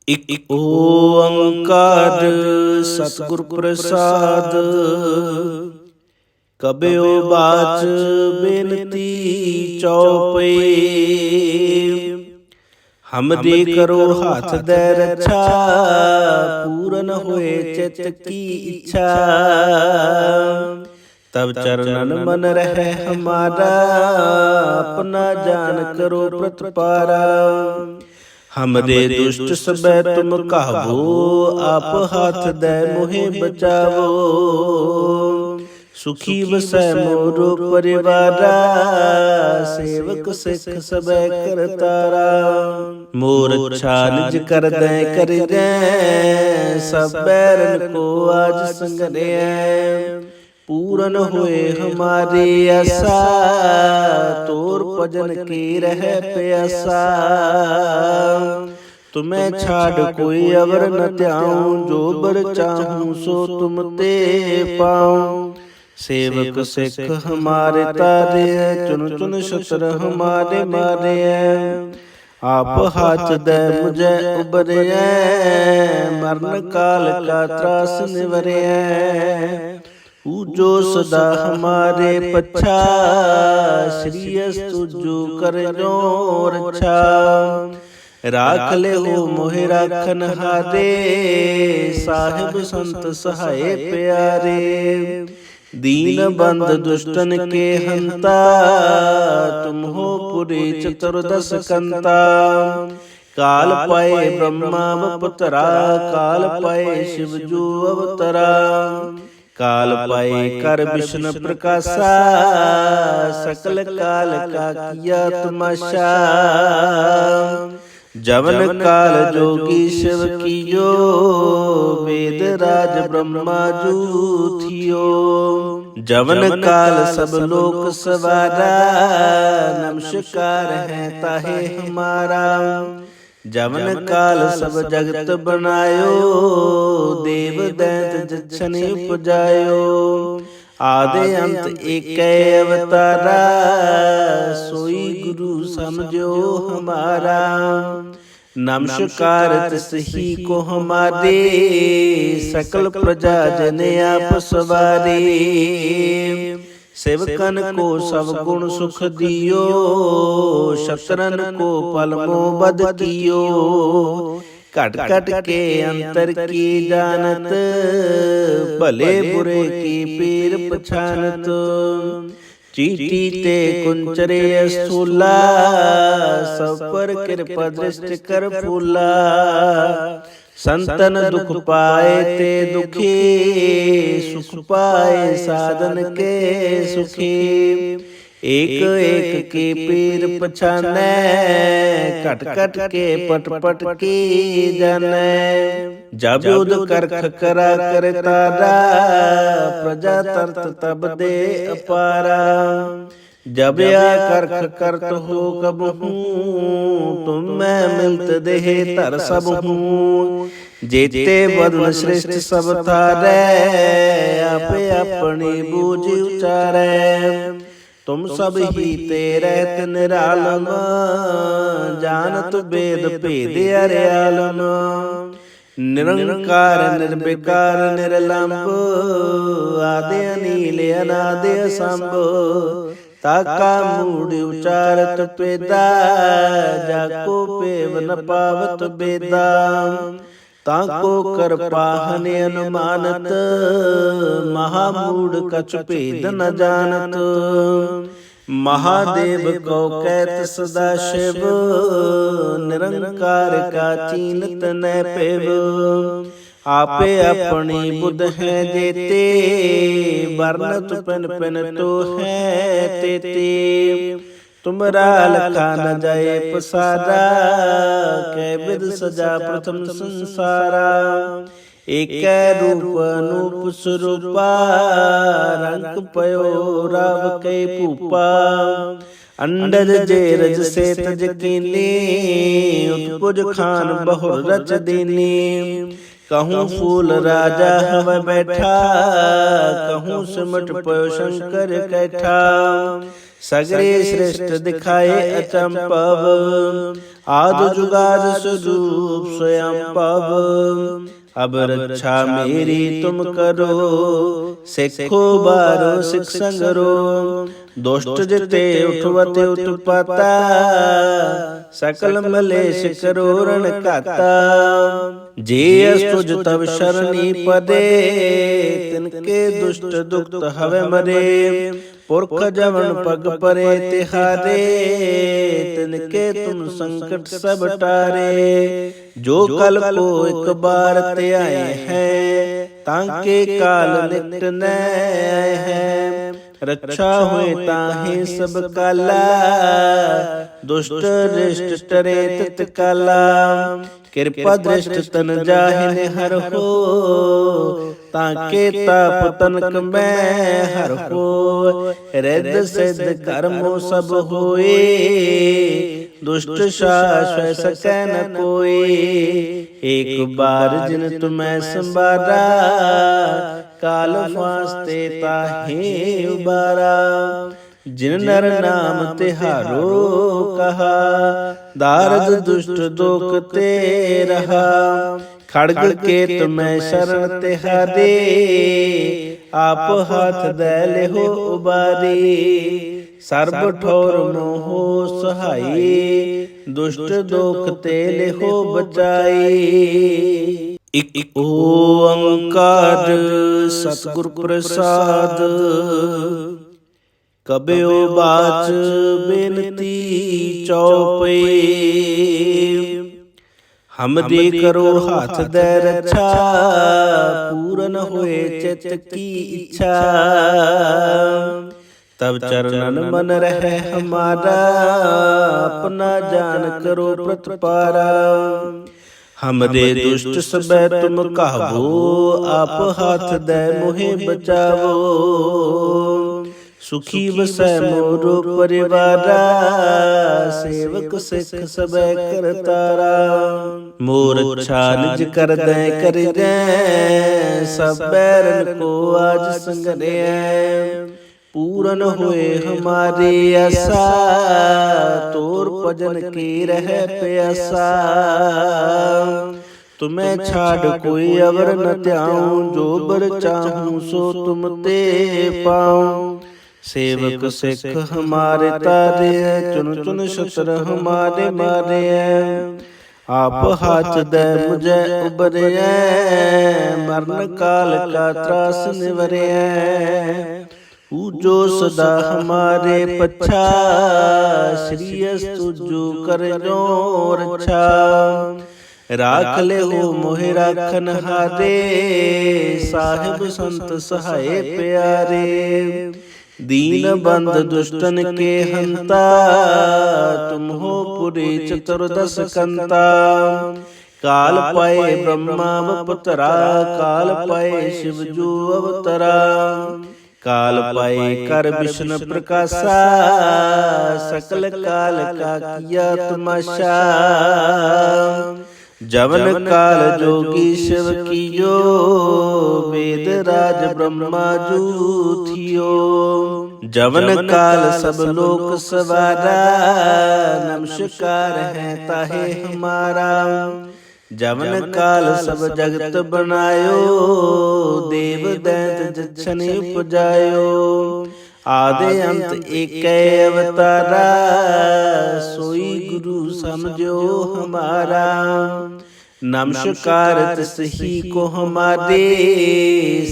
ਇਕ ਓੰਕਾਰ ਸਤਿਗੁਰ ਪ੍ਰਸਾਦ। ਕਬਿਓ ਬਾਚ ਬੇਨਤੀ ਚਉਪਈ, ਹਮਰੀ ਕਰੋ ਹੱਥ ਦੇ ਰੱਛਾ, ਪੂਰਨ ਹੋਏ ਚਿਤ ਕੀ ਇੱਛਾ। ਤਬ ਚਰਨਨ ਮਨ ਰਹਿ ਹਮਾਰਾ, ਆਪਣਾ ਜਾਨ ਕਰੋ ਪ੍ਰਤਪਾਰਾ। ਹਮਰੇ ਦੁਸ਼ਟ ਸਬੈ ਤੁਮ ਕਾਬੂ, ਆਪ ਹੱਥ ਦੇ ਮੋਹਿ ਬਚਾਵੋ। ਸੁਖੀ ਵਸੈ ਮੋਰ ਪਰਿਵਾਰਾ, ਸੇਵਕ ਸਿੱਖ ਸਬੈ ਕਰਤਾਰਾ। ਮੋਰ ਅੱਛਾ ਨਿਜ ਕਰਦੈ ਕਰਿਐ, ਸਭ ਬੈਰਨ ਕੋ ਆਜ ਸੰਗਰਿਐ। पूरन होए हमारे आसा, तोर भजन की रह प्यासा। तुम्हें छाड़ कोई अवर न त्याऊं, जो बर चाहूं सो तुम ते पाऊं। सेवक सिख हमारे तारे, चुन चुन शस्त्र हमारे मारे। आप हाथ दे मुझे उबरे, मरण काल का त्रास निवरे। पूजो सदा हमारे पच्छा, श्री तुझो कर जो रक्षा। राख ले हो मोहि राखन हारे, साहिब संत सहाय प्यारे। दीन बंद दुष्टन के हंता, तुम हो पुरी चतुर्दश कंता। काल पाए ब्रह्मा अवतरा, काल पाए शिव जो अवतरा। काल पाए कर विष्णु प्रकाशा, सकल काल का किया तमाशा। जवन काल जोगी शिव कियो, वेद राज ब्रह्मा जू थियो। जवन काल सब लोक सवारा, नमस्कार है ताहे हमारा। जवन काल सब जगत बनायो, देव दैत जछनि उपजायो। आदि अंत एकै अवतारा, सोई गुरु समझो हमारा। नमस्कार तिस ही को हमारे, सकल प्रजा जन आप सवारे। सेवकन को सब गुण सुख दियो, शत्रन को पलमो बद कियो। कट कट के अंतर की जानत, भले बुरे की पीर पछानत। चीटी ते कुंचरे स्थूला, सब पर कृपा दृष्टि कर फूला। संतन दुख पाए ते दुखी, सुख पाए साधन के सुखी। एक एक के पीर पछानै, कट कट के पट पट की जानै। जब युद्ध करख करा कर तारा, प्रजा तरत तब दे अपारा। जब या करख करत हो कब हूँ, तुम मैं मिलत देह धर सब हूँ। जेते बदन श्रेष्ठ सब थारे, आपे अपनी बूझ उचारे। तुम सब ही तेरे निरालम, जानत वेद भेद अर्यालम। निरंकार निर्विकार निर्लंब, आदि अनील अनादि असंभ। ताका मूढ़ उचारत पेदा, जाको पेव न पावत बेदा। ताको कर पाहन अनुमानत, महामूढ़ कछु भेद न जानत। महादेव को कहत सदा शिव, निरंकार का चीनत न पेव। आपे अपनी बुध है जेते, वर्णत पिन पिन तो है तेते। तुमरा लखा न जाए पसारा, कै विध सजा प्रथम संसारा। एक रूप अनूप स्वरूपा, रंग पयो राव कै भूपा। अंडज जे रज से तज कीनी, उत्पुज खान बहुर रच दीनी। कहूँ फूल राजा हव बैठा, कहूँ सिमट पयो शंकर कैठा। सगरे श्रेष्ठ दिखाए अचंपव, आदि जुगाद स्वरूप स्वयं पव। अब रक्षा मेरी तुम करो, सिखो बारो सिख संगरो। दुष्ट जिते उठवत उत्पता, सकल मलेश करो रण काता। जे अस्तुज तब शरणी पदे, तिनके दुष्ट दुखत हवे मरे। पुरख जवन पग परे तिहारे, तिनके तुम संकट सब टारे। जो कल को एक बार ते आए हैं, ताके काल निकट न आए हैं। रक्षा हुए ताहि सब काला, दुष्ट दृष्ट टरे तत्काला। कृपा दृष्ट तन जाहिन हर हो, ताके ताप तनक मैं हर हो। रिद्ध सिद्ध कर्मो सब होए, दुष्ट शाश्वत सकै न कोई। एक बार जिन तुम्हें संबारा, काल फांसते ताहे उबारा। जिन नर नाम तिहारो कहा, दारद दुष्ट दोख ते रहा। खड़ग के तुम्हें शरण तिहारे, आप हाथ दे लेहो उबारी। सर्ब ठोर मोहो सहाई, दुष्ट दोख ते लेहो बचाई। इक ओंकार सतगुर प्रसाद, कबयो बाच बेनती चौपई। हमरे करो हाथ दे रक्षा, पूरन होए चित की इच्छा। तब चरणन मन रहे हमारा, अपना जान करो प्रतिपारा। हमरे दुष्ट सबे तुम कहबो, आप हाथ दे मोहे बचावो। सुखी बसै मोरो परिवारा, सेवक सिख सबे करतारा। मोर अच्छा निज कर दे कर दे, सब बैरन को आज संगरे। पूरन होए हमारे आशा, तोर भजन की रह प्यासा। तुम्हें छाड़ कोई अवर न त्याऊं, जो बर चाहूं सो तुम ते पाऊं। सेवक सिख हमारे तारे हैं, चुन चुन शस्त्र हमारे मारे हैं। आप हाथ दे मुझे उबरे, मरण काल का त्रास निवरे। पूजो सदा हमारे पच्छा, श्री अस्तु जो कर जो रक्षा। राख ले हो मोहि राखन हारे, साहिब संत सहाय प्यारे। दीन बंद दुष्टन के हंता, तुम हो पुरी चतुर्दश कंता। काल पाए ब्रह्मा अवतरा, काल पाए शिव जो अवतरा। काल पाए कर विष्णु प्रकाशा, सकल काल का किया तमाशा। जवन काल जोगी शिव कियो, वेद राज ब्रह्मा जू थियो। जवन काल सब लोक सवारा, नमस्कार है ताहे हमारा। जवन काल सब जगत बनायो, देव दैत जछनि उपजायो। आदि अंत एक अवतारा, सोई गुरु समझो हमारा। नमस्कार तिसही को हमारे,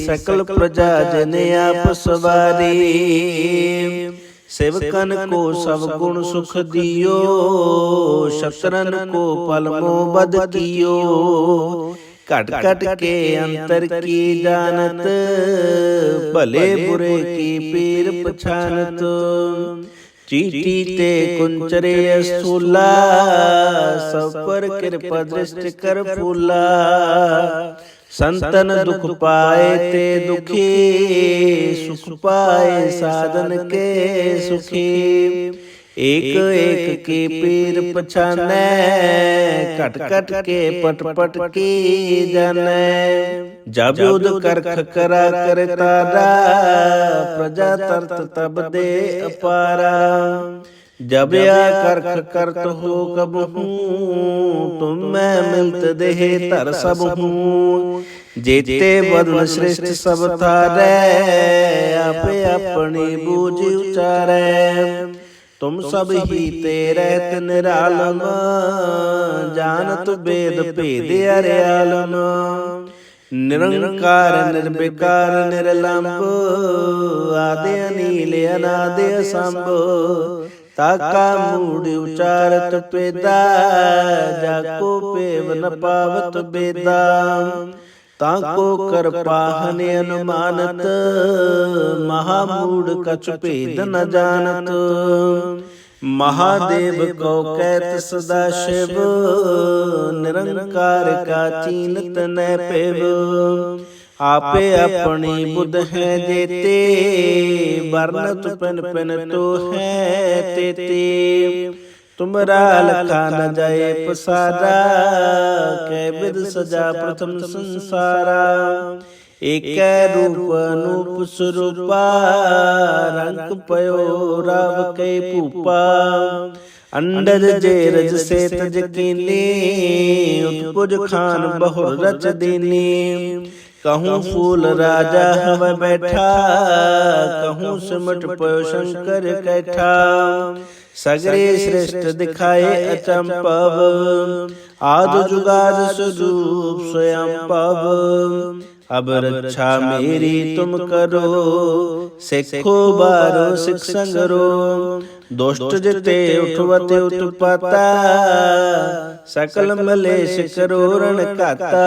सकल प्रजा जन आप सवारे। सेवकन को सब गुण सुख दियो, शत्रन को पलमो बद कियो। कट कट के अंतर की जानत, भले बुरे की पीर पछानत। चीटी ते कुंचरे स्थूला, सब पर कृपा दृष्टि कर फूला। संतन दुख पाए ते दुखी, सुख पाए साधन के सुखी। एक एक के पीर पछाने, कट कट के पट पट की जाने। जब युद्ध कर करा कर तारा, प्रजा तरत तब दे अपारा। जब या करख करत हो कब हूँ, तुम मैं मिलत देह धर सब हूँ। जेते वदन श्रेष्ठ सब थारै, आपे अपनी बूझ उचारै। तुम सब ही ते रहत निरालम, जानत वेद भेद अर्यालम। निरंकार निर्विकार निर्लंब, आदि अनील अनादि असंभ। ताका मूढ़ उचारत पेदा, जाको पेव न पावत बेदा। ताको कर पाहन अनुमानत, महामूढ़ कछु भेद न जानत। महादेव को कहत सदा शिव, निरंकार का चीनत न पेव। आपे अपनी बुध है जेते, वर्णत पिन पिन तो है तेते। तुमरा लखा न जाए पसारा, कै विध सजा प्रथम संसारा। एक रूप अनूप स्वरूपा, रंग पयो राव कै भूपा। अंडज जेरज से तज कीनी, उत्पुज खान बहुर रच दीनी। कहूँ फूल राजा हव बैठा, कहूँ सिमट पयो शंकर कैठा। सगरे श्रेष्ठ दिखाए अचंपव, आद जुगाद स्वरूप स्वयं पव। अब रक्षा मेरी तुम करो, सिखो बारो सिख संगरो। दुष्ट जिते उठवते उत्पता, सकल मलेश करो रण काता।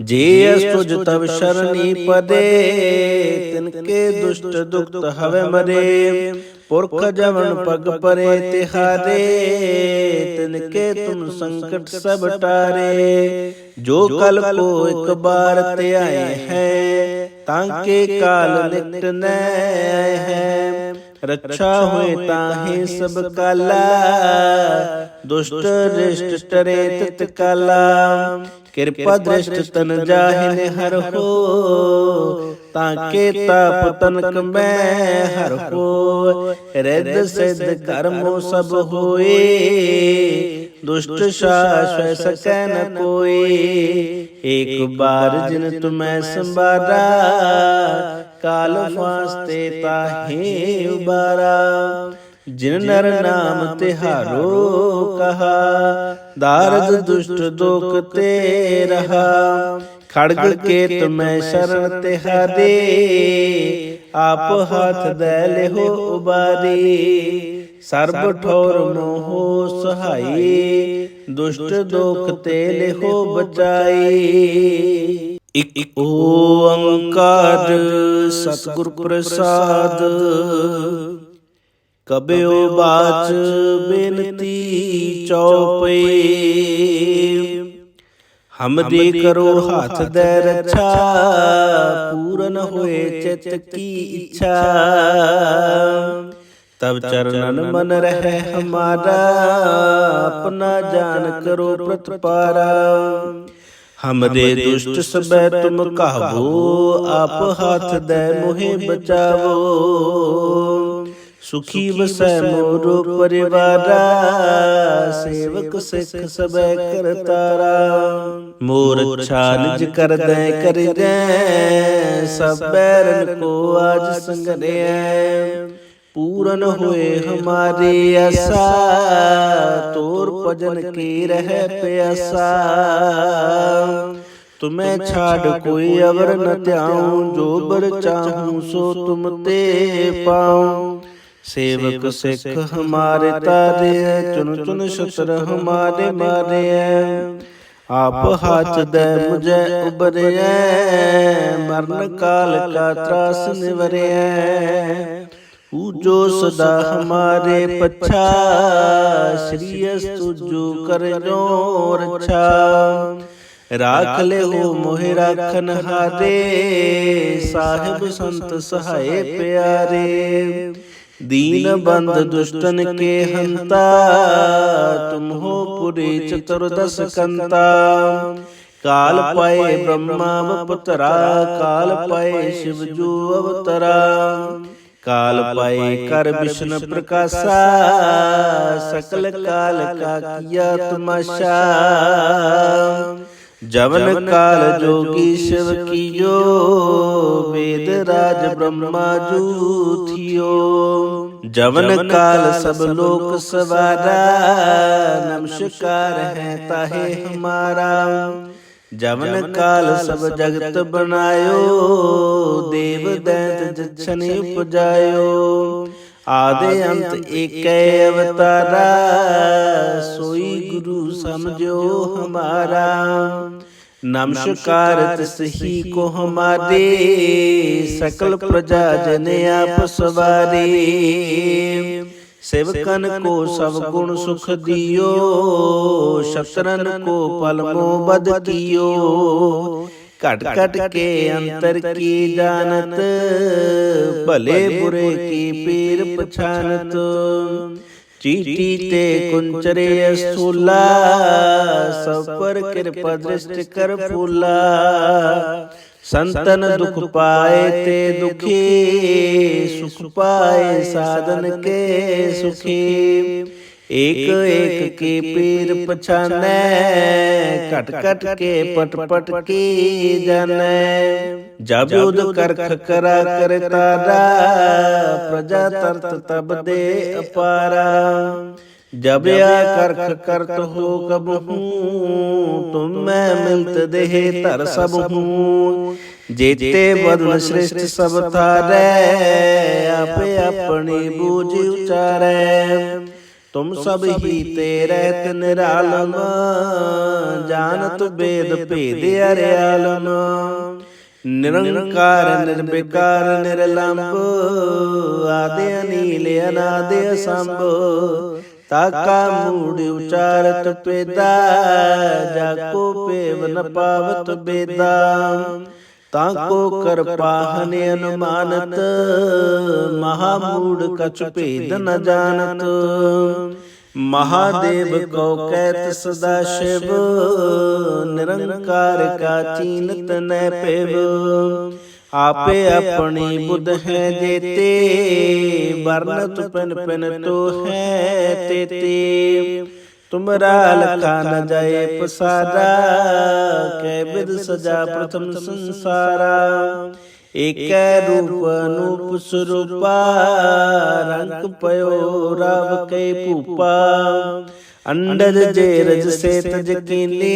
जे अस्तुज तब शरणी पदे, तिनके दुष्ट दुक्त हवे मरे। पुरख जवन पग परे तिहारे, तिनके तुम संकट सब टारे। जो कल को एक बार ते आए हैं, तांके काल निकट न आए हैं। रक्षा हुए ताहि सब काला, दुष्ट रिष्ट टरे तित काला। कृपा दृष्ट तन जाहिन हर हो, ताके ताप तनक में हर हो। रिद्ध सिद्ध कर्मो सब होए, दुष्ट शाश्वत सकै न कोई। एक बार जिन तुम्हें संबारा, काल फांसते ताहे उबारा। जिन नर नाम तिहारो कहा, दारद दुष्ट दोख ते रहा। खड़ग के तुम्हें शरण तिहारे, आप हाथ दे लेहो उबारी। सर्ब ठोर मोहो सहाई, दुष्ट दोख ते लेहो बचाई। इक ओंकार सतगुर प्रसाद, कबयो बाच बेनती चौपई। हमरे करो हाथ दे रक्षा, पूरन होए चित की इच्छा। तब चरणन मन रहे हमारा, अपना जान करो प्रतिपारा। हमरे दुष्ट सबे तुम कहबो, आप हाथ दे मोहे बचावो। सुखी बसै मोरो परिवारा, सेवक सिख सबे करतारा। मोर अच्छा निज कर दे कर दे, सब बैरन को आज संगरे। पूरन हुए हमारे आशा, तोर भजन की रह प्यासा। तुम्हें छाड़ कोई अवर न त्याऊं, जो बर चाहूं सो तुम ते पाऊं। सेवक सिख हमारे तारे हैं, चुन चुन शस्त्र हमारे मारे हैं। आप हाथ दे मुझे उबरे हैं, मरण काल का त्रास निवरे हैं। पूजो सदा हमारे पच्छा, श्री अस्तु जो कर जो रक्षा। राख ले हो मोहि राखन हारे, साहिब संत सहाय प्यारे। दीन बंद दुष्टन के हंता, तुम हो पुरी चतुर्दश कंता। काल पाए ब्रह्मा अवतरा, काल पाए शिव जो अवतरा। काल पाए कर विष्णु प्रकाशा, सकल काल का किया तमाशा। जवन काल जोगी शिव कियो, वेद राज ब्रह्मा जू थियो। जवन काल सब लोक सवारा, नमस्कार है ताहे हमारा। जवन काल सब जगत बनायो, देव दैत जछनि उपजायो। आदि अंत एक अवतारा, सोई गुरु समझो हमारा। नमस्कार तिसही को हमारे, सकल प्रजा जन आप सवारे। सेवकन को सब गुण सुख दियो, शत्रन को पलमो बद कियो। कट कट के अंतर की जानत, भले बुरे की पीर पछानत। चीटी ते कुंचरे स्थूला, सब पर कृपा दृष्टि कर फूला। संतन दुख पाए ते दुखी, सुख पाए साधन के सुखी। एक एक की पीर पछाने, कट कट के पट पट की जाने। जब युद्ध करख करा कर तारा, प्रजा तरत तब दे अपारा। जब या करख करत हो कब हूँ, तुम मैं मिलत देह तर सब हूँ। जेते बदन श्रेष्ठ सब थारे, आपे अपनी बूझ उचारे। तुम सब ही तेरे निरालम, जानत वेद भेद अर्यालम। निरंकार निर्विकार निर्लंब, आदि अनील अनादि असंभ। ताका मूढ़ उचारत पेदा, जाको पेव न पावत बेदा। ताको कर पाहन अनुमानत, महामूढ़ कछु भेद न जानत। महादेव को कहत सदा शिव, निरंकार का चीनत न पेव। आपे अपनी बुध है जेते, वर्णत पिन पिन तो है तेते। तुमरा लखा न जाए पसारा, कै विध सजा प्रथम संसारा। एक रूप अनूप स्वरूपा, रंग पयो राव के पूपा। अंडज जे रज से तज कीनी,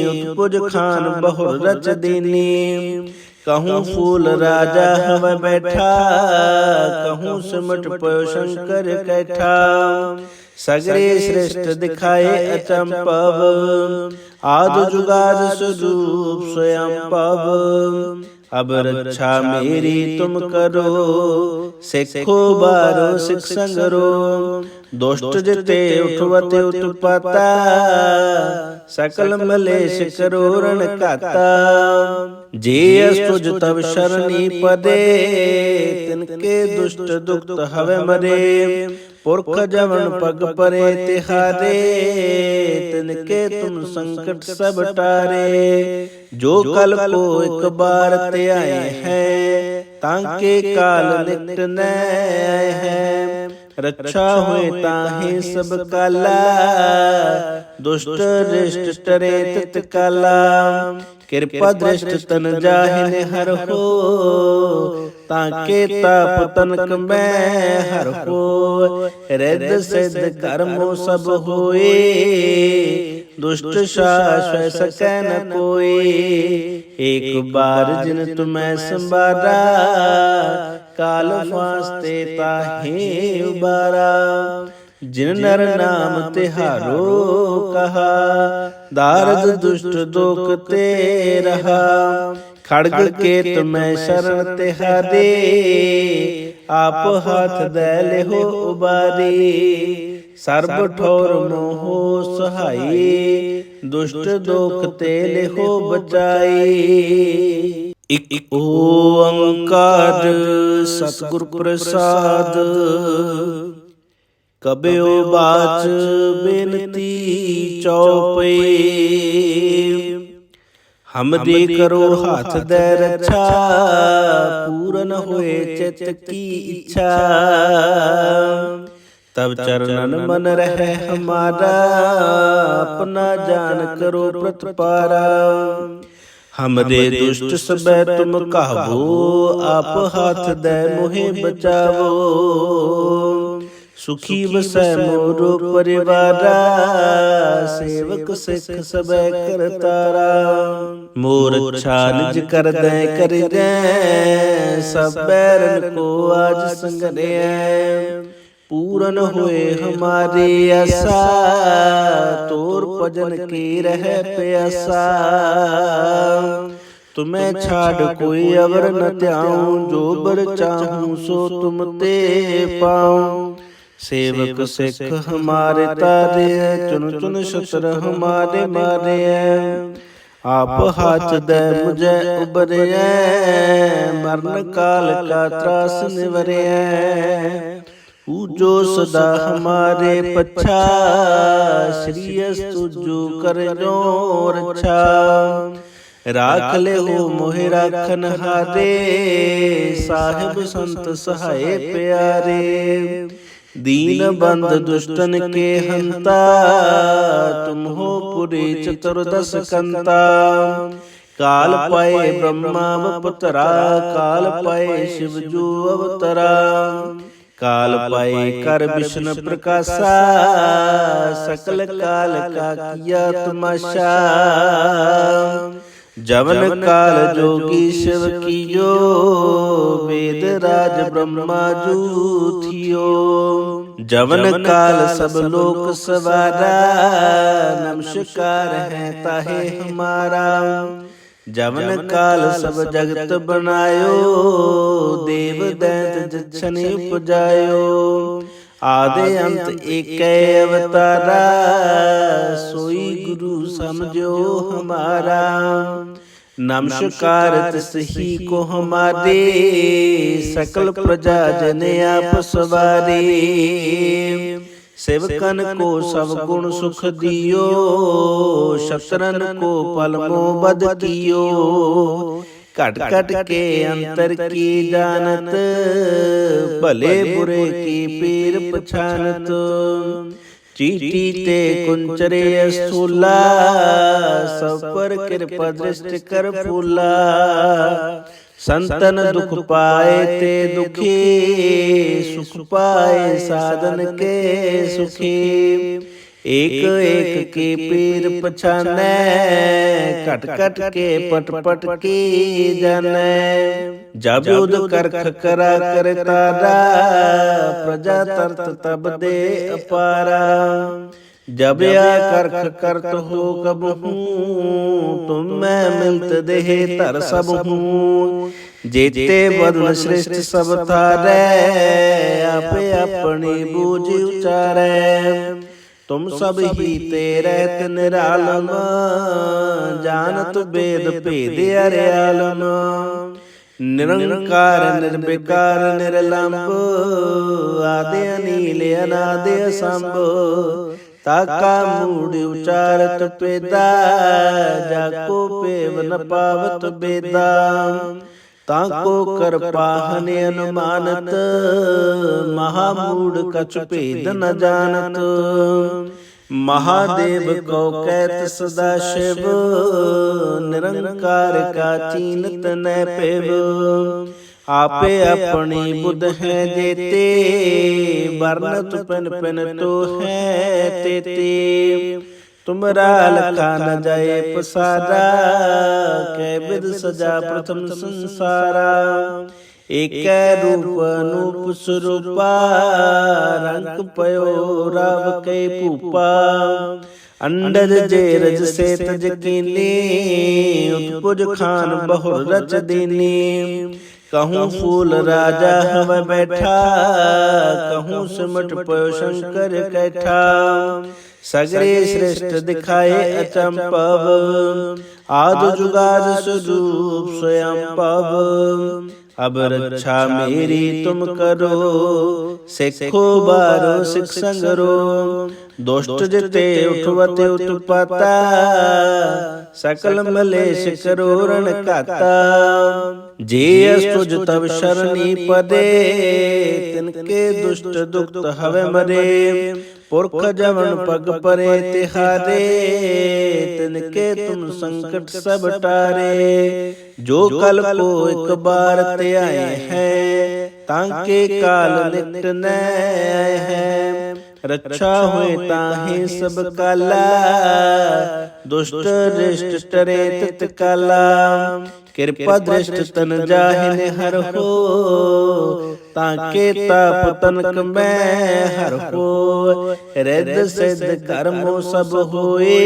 उत्पुज खान बहुर रच दीनी। कहूँ फूल राजा हव बैठा, कहूँ सिमट पयो शंकर कैठा। सगरे श्रेष्ठ दिखाए अचंपव, आदि जुगाद स्वरूप स्वयं पव। अब रक्षा मेरी तुम करो, सिखो बारो सिख संगरो। दुष्ट जिते उठवते उत्पाता, सकल मलेश करो रण काता। जे अस्तुज तब शरणी पदे, तिनके दुष्ट दुक्त हवे मरे। पुरख जवन पग परे तिहारे, तिनके तुम संकट सब टारे। जो कल को एक बार ते आए हैं, तांके काल निकट न आए हैं। रक्षा हुए ताहि सब काला, दुष्ट दृष्ट टरे तत्काला। कृपा दृष्ट तन जाहिन हर हो, ताके ताप तनक में हर हो। रिद्ध सिद्ध कर्मो सब होए, दुष्ट शाश्वत सकै न कोई। एक बार जिन तुम्हें संबारा, काल फांसते ताहे उबारा। जिन नर नाम तिहारो कहा, दारद दुष्ट दोख ते रहा। खड़ग के तुम्हें शरण तिहारे, आप हाथ दे लेहो उबारी। सर्ब ठोर मोहो सहाई, दुष्ट दोख ते लेहो बचाई। इक ओंकार सतगुर प्रसाद, कबयो बाच बेनती चौपई। हमरी करो हाथ दे रक्षा, पूरन होए चित की इच्छा। तब चरणन मन रहे हमारा, अपना जान करो प्रतिपारा। हमरे दुष्ट सबे तुम कहबो, आप हाथ दे मोहे बचावो। सुखी बसै मोरो परिवारा, सेवक सिख सबे करतारा। मोर अच्छा निज कर दे कर दे, सब बैरन को आज संगने। पूरन हुए हमारे आशा, तोर भजन की रह प्यासा। तुम्हें छाड़ कोई अवर न त्याऊं, जो बर चाहूं सो तुम ते पाऊं। सेवक सिख हमारे तारे हैं, चुन चुन शस्त्र हमारे मारे हैं। आप हाथ दे मुझे उबरे, मरण काल का त्रास निवरे। पूजो सदा हमारे पच्छा, श्री अस्तु जो कर जो रक्षा। राख ले हो मोहि राखन हारे, साहिब संत सहाय प्यारे। दीन बंद दुष्टन के हंता, तुम हो पुरी चतुर्दश कंता। काल पाए ब्रह्मा अवतरा, काल पाए शिव जो अवतरा। काल पाए कर विष्णु प्रकाशा, सकल काल का किया तमाशा। जवन काल जोगी शिव कियो, वेद राज ब्रह्मा जू थियो। जवन काल सब लोक सवारा, नमस्कार है ताहे हमारा। जवन काल सब जगत बनायो, देव दैत जछन उपजायो। आदि अंत एक अवतारा, सोई गुरु समझो हमारा। नमस्कार तिसही को हमारे, सकल प्रजा जन आप सवारे। सेवकन को सब गुण सुख दियो, शत्रन को पलमो बद कियो। कट कट के अंतर की जानत, भले बुरे की पीर पछानत। चीटी ते कुंचरे स्थूला, सब पर कृपा दृष्टि कर फूला। संतन दुख पाए ते दुखी, सुख पाए साधन के सुखी। एक एक के पीर पछाने, कट कट के पट पट की जाने। जब युद्ध करख करा कर तारा, प्रजा तरत तब दे अपारा। जब या करख करत हो कब हूँ, तुम मैं मिलत देह तर सब हूँ। जेते वर्ण श्रेष्ठ सब थारे, आपे अपनी बूझ उचारे। तुम सब ही तेरे निरालम, जानत वेद भेद अर्यालम। निरंकार निर्विकार निर्लंब, आदि अनील अनादि असंभ। ताका मूढ़ उचारत पेदा, जाको पेव न पावत बेदा। ताको कर पाहन अनुमानत, महामूढ़ कछु भेद न जानत। महादेव को कहत सदा शिव, निरंकार का चीनत न पेव। आपे अपनी बुध है जेते, वर्णत पिन पिन तो है तेते। तुमरा लखा न जाए पसारा, कै विध सजा प्रथम संसारा। एक रूप अनूप स्वरूपा, रंग पयो राव कै पूपा। अंडज जेरज से तज कीनी, उत्पुज खान बहुर रच दीनी। कहूँ फूल राजा हव बैठा, कहूँ सिमट पयो शंकर कैठा। सगरे श्रेष्ठ दिखाए अचंपव, आद जुगाद स्वरूप स्वयं पव। अब रक्षा मेरी तुम करो, सिखो बारो सिख संगरो। दुष्ट जिते उठवते उत्पाता, सकल मलेश करो रण काता। जे अस्तुज तब शरणी पदे, तिनके दुष्ट दुखत हवे मरे। पुरख जवन पग परे तिहारे, तिनके तुम संकट सब टारे। जो कल को एक बार ते आए हैं, तांके काल निकट न आए हैं। रक्षा हुए ताहि सब काला, दुष्ट रिष्ट टरे तित काला। कृपा दृष्ट तन जाहिन हर हो, ताके ताप तनक में हर हो। रिद्ध सिद्ध कर्मो सब होए,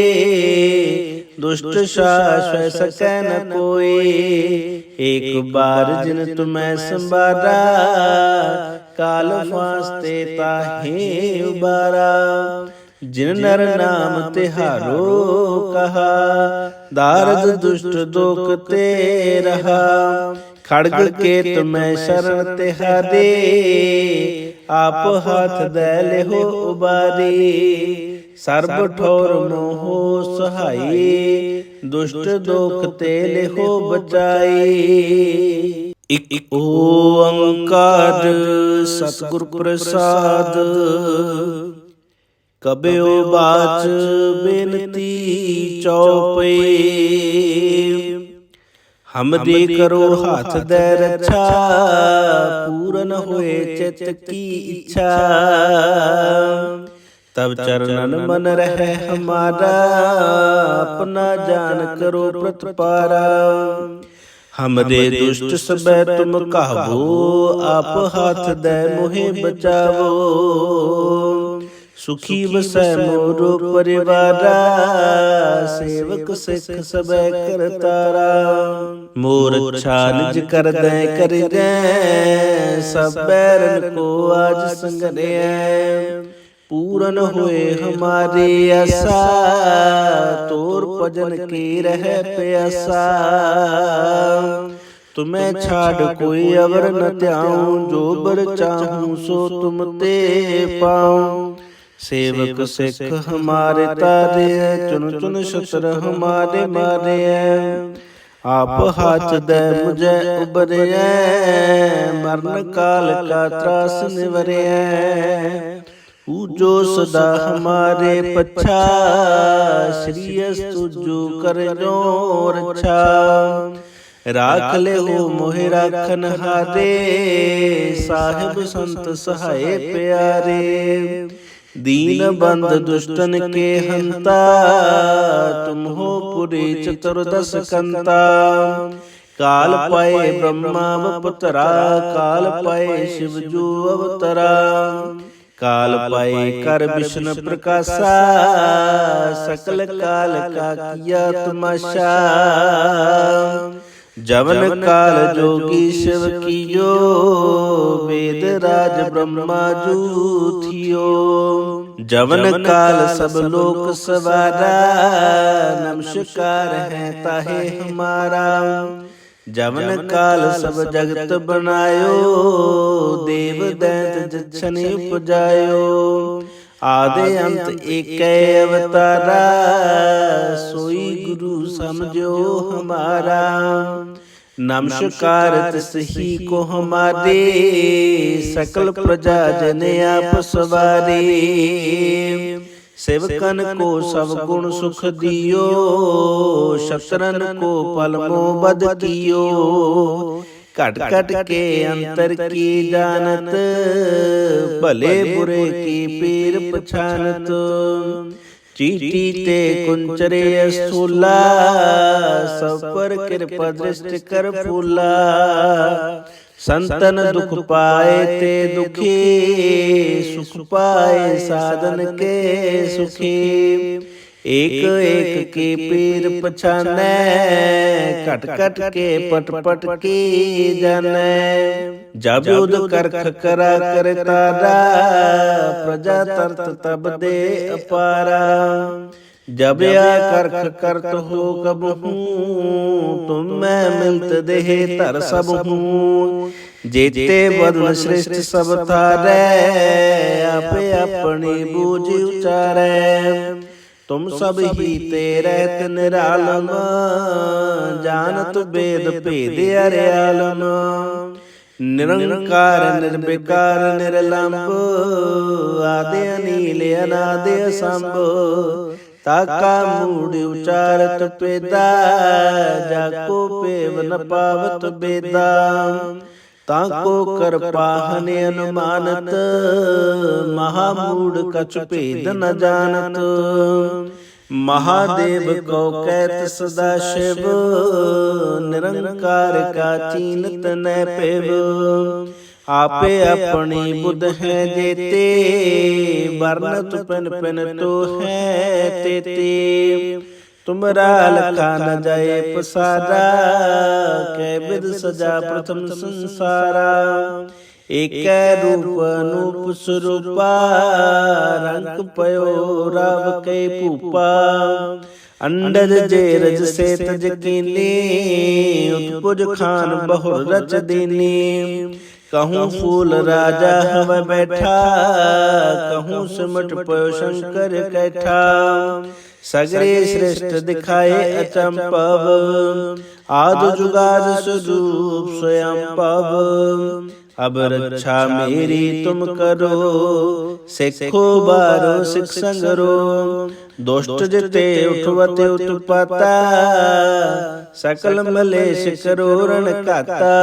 दुष्ट शाश्वत सकै न कोई। एक बार जिन तुम्हें संबारा, काल फांसते ताहे उबारा। जिन नर नाम तिहारो कहा, दारद दुष्ट दोख ते रहा। खड़ग के तुम्हें शरण तिहारे, आप हाथ दे लेहो उबारी। सर्ब ठोर मोहो सहाई, दुष्ट दोख ते लेहो बचाई। इक ओंकार सतगुर प्रसाद, कबयो बाच बेनती चौपई। हमरी करो हाथ दे रक्षा, पूरन होए चित की इच्छा। तब चरणन मन रहे हमारा, अपना जान करो प्रतिपारा। हमरे दुष्ट सबे तुम कहबो, आप हाथ दे मोहे बचावो। सुखी वसै मोरो परिवारा, सेवक सिख सबे करतारा। मोर अच्छा निज कर दे कर दे, सब बैरन को आज संगने। पूरन हुए हमारे आशा, तोर भजन की रह प्यासा। तुम्हें छाड़ कोई अवर न त्याऊं, जो बर चाहूं सो तुम ते पाऊं। सेवक सिख हमारे तारे, चुन चुन शस्त्र हमारे मारे। आप हाथ दे मुझे उबरे, मरण काल का त्रास निवरे। पूजो सदा हमारे पच्छा, श्री अस्तु जो कर जो रक्षा। राख ले हो मोहि राखन हारे, साहिब संत सहाय प्यारे। दीन बंद दुष्टन के हंता, तुम हो पुरी चतुर्दश कंता। काल पाए ब्रह्मा अवतरा, काल पाए शिव जो अवतरा। काल पाए कर विष्णु प्रकाशा, सकल काल का किया तमाशा। जवन काल जोगी शिव कियो, वेद राज ब्रह्मा जू थियो। जवन काल सब लोक सवारा, नमस्कार है ताहे हमारा। जवन काल सब जगत बनायो, देव दैत जछनि उपजायो। आदि अंत एक अवतारा, सोई गुरु समझो हमारा। नमस्कार तिसही को हमारे, सकल प्रजा जन आप सवारे। सेवकन को सब गुण सुख दियो, शत्रन को पलमो बद कियो। कट कट के अंतर की जानत, भले बुरे की पीर पछानत। चीटी ते कुंचरे स्थूला, सब पर कृपा दृष्टि कर फूला। संतन दुख पाए ते दुखी, सुख पाए साधन के सुखी। एक एक के पीर पछाने, कट कट के पट पट की जाने। जब युद्ध करख करा कर तारा, प्रजा तरत तब दे अपारा। जब या करख करत हो कब हूँ, तुम मैं मिलत देह धर सब हूँ। जेते वरुण श्रेष्ठ सब थारै, आपे अपनी बूझ उचारै। तुम सब ही ते रहत निरालम, जानत वेद भेद अर्यालम। निरंकार निर्विकार निर्लंब, आदि अनील अनादि असंभ। ताका मूढ़ उचारत पेदा, जाको पेव न पावत बेदा। ताको कर पाहन अनुमानत, महामूढ़ कछु भेद न जानत। महादेव को कहत सदा शिव, निरंकार का चीनत न पेव। आपे अपनी बुध है जेते, वर्णत पिन पिन तो है तेते। तुमरा लखा न जाए पसारा, कै विध सजा प्रथम संसारा। एक रूप अनूप स्वरूपा, रंग पयो राव कै भूपा। अंडज जेरज से तज कीनी, उत्पुज खान बहुर रच दीनी। कहूँ फूल राजा हव बैठा, कहूँ सिमट पयो शंकर कैठा। सगरे श्रेष्ठ दिखाए अचंपव, आदि जुगाद स्वरूप स्वयं पव। अब रक्षा मेरी तुम करो, सिखो बारो सिख संगरो। दुष्ट जिते उठवते उत्पता, सकल मलेश करो रण काता।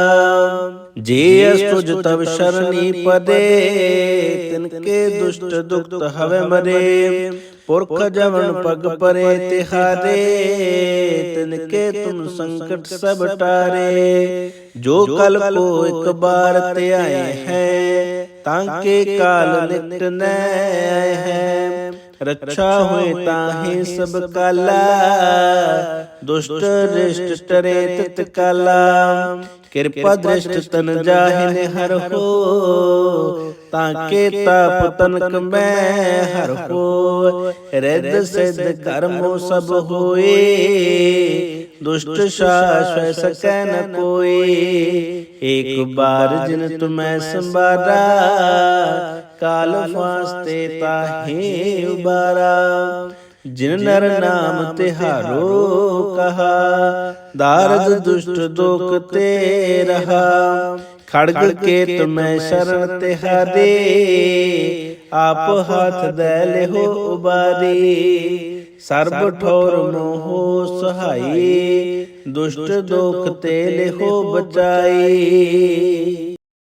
जे अस्तुज तब शरणी पदे, तिनके दुष्ट दुक्त हवे मरे। पुरख जवन पग परे तिहारे, तिनके तुम संकट सब टारे। जो कल को एक बार ते आए हैं, तांके काल निकट न आए हैं। रक्षा हुए ताहि सब काला, दुष्ट रिष्ट टरे तित काला। कृपा दृष्ट तन जाहिन हर हो, ताके ताप तनक मैं हर हो। रिद्ध सिद्ध कर्मो सब होए, दुष्ट शाश्वत सकै न कोई। एक बार जिन तुम्हें संबारा, काल फांसते ताहे उबारा। जिन नर नाम तिहारो कहा, दारद दुष्ट दोख ते रहा। खड़ग के तुम्हें शरण तिहारे, आप हाथ दैले हो उबारी। सर्ब ठोर मोहो सहाई, दुष्ट दोख ते ले हो बचाई।